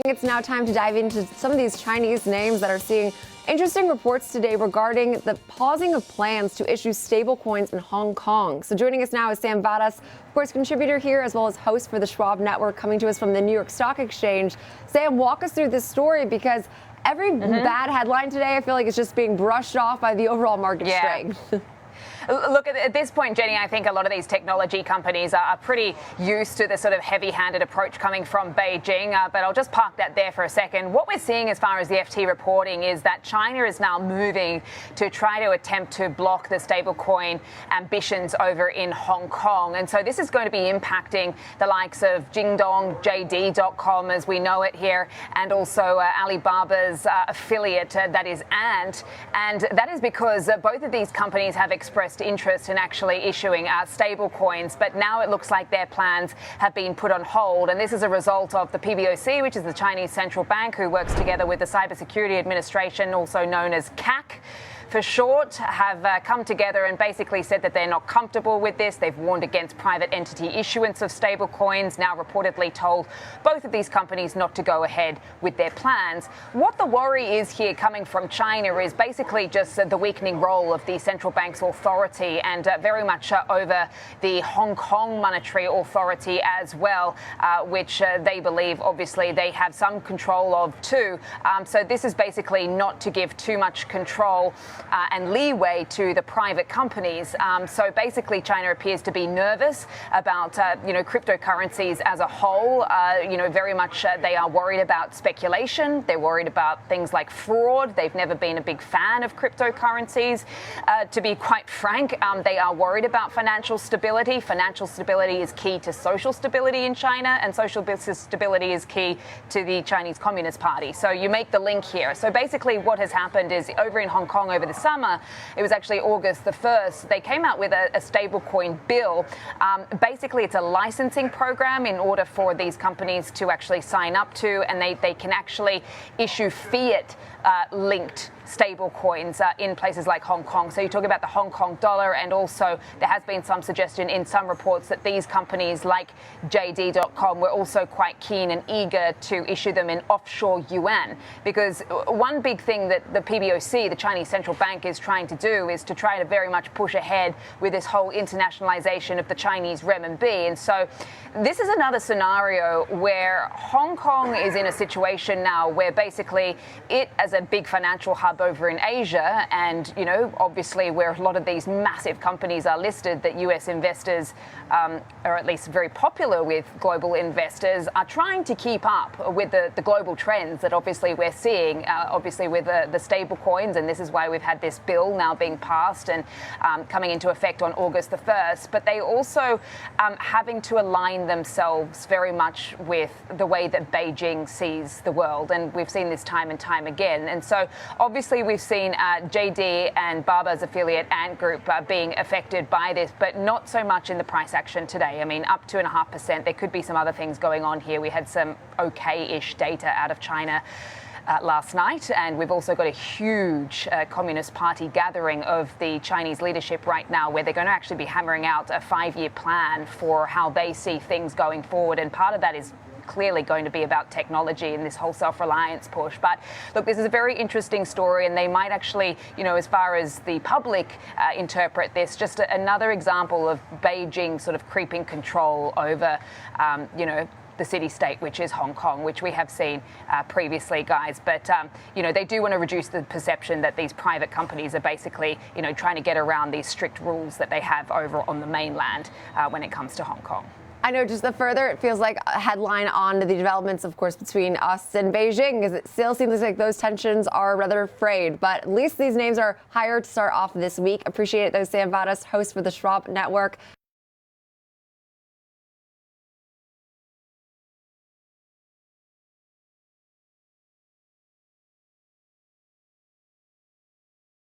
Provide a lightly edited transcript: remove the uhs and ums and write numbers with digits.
It's now time to dive into some of these Chinese names that are seeing interesting reports today regarding the pausing of plans to issue stablecoins in Hong Kong. So joining us now is Sam Vadas, of course, contributor here as well as host for the Schwab Network, coming to us from the New York Stock Exchange. Sam, walk us through this story because every bad headline today, I feel like it's just being brushed off by the overall market strength. Look, at this point, Jenny, I think a lot of these technology companies are pretty used to the sort of heavy-handed approach coming from Beijing, but I'll just park that there for a second. What we're seeing as far as the FT reporting is that China is now moving to try to attempt to block the stablecoin ambitions over in Hong Kong. And so this is going to be impacting the likes of Jingdong, JD.com as we know it here, and also Alibaba's affiliate, that is Ant. And that is because both of these companies have expressed interest in actually issuing stable coins, but now it looks like their plans have been put on hold. And this is a result of the PBOC, which is the Chinese central bank, who works together with the Cybersecurity Administration, also known as CAC for short, have come together and basically said that they're not comfortable with this. They've warned against private entity issuance of stable coins, now reportedly told both of these companies not to go ahead with their plans. What the worry is here coming from China is basically just the weakening role of the central bank's authority and very much over the Hong Kong monetary authority as well, which they believe obviously they have some control of too. So this is basically not to give too much control and leeway to the private companies. So basically, China appears to be nervous about, cryptocurrencies as a whole. Very much they are worried about speculation. They're worried about things like fraud. They've never been a big fan of cryptocurrencies. To be quite frank, they are worried about financial stability. Financial stability is key to social stability in China, and social business stability is key to the Chinese Communist Party. So you make the link here. So basically what has happened is over in Hong Kong over the summer, it was actually August the 1st, they came out with a stablecoin bill. Basically, it's a licensing program in order for these companies to actually sign up to, and they can actually issue fiat linked stable coins in places like Hong Kong. So you talk about the Hong Kong dollar, and also there has been some suggestion in some reports that these companies like JD.com were also quite keen and eager to issue them in offshore yuan, because one big thing that the PBOC, the Chinese central bank, is trying to do is to try to very much push ahead with this whole internationalization of the Chinese renminbi. And so this is another scenario where Hong Kong is in a situation now where basically it, as a big financial hub over in Asia, and obviously where a lot of these massive companies are listed that US investors, or at least very popular with global investors, are trying to keep up with the global trends that obviously we're seeing, obviously with the stable coins, and this is why we've had this bill now being passed and coming into effect on August the 1st. But they also having to align themselves very much with the way that Beijing sees the world, and we've seen this time and time again. And so obviously we've seen JD and Baba's affiliate Ant Group being affected by this, but not so much in the price action today. I mean, up 2.5%. There could be some other things going on here. We had some okay-ish data out of China last night, and we've also got a huge Communist Party gathering of the Chinese leadership right now, where they're going to actually be hammering out a 5-year plan for how they see things going forward, and part of that is clearly going to be about technology and this whole self-reliance push. But look, this is a very interesting story, and they might actually, as far as the public interpret this, just another example of Beijing sort of creeping control over, the city-state, which is Hong Kong, which we have seen previously, guys. But, they do want to reduce the perception that these private companies are basically, trying to get around these strict rules that they have over on the mainland when it comes to Hong Kong. I know, just the further it feels like a headline on the developments, of course, between us and Beijing, because it still seems like those tensions are rather frayed. But at least these names are higher to start off this week. Appreciate it, though. Sam Vadas, host for the Schwab Network.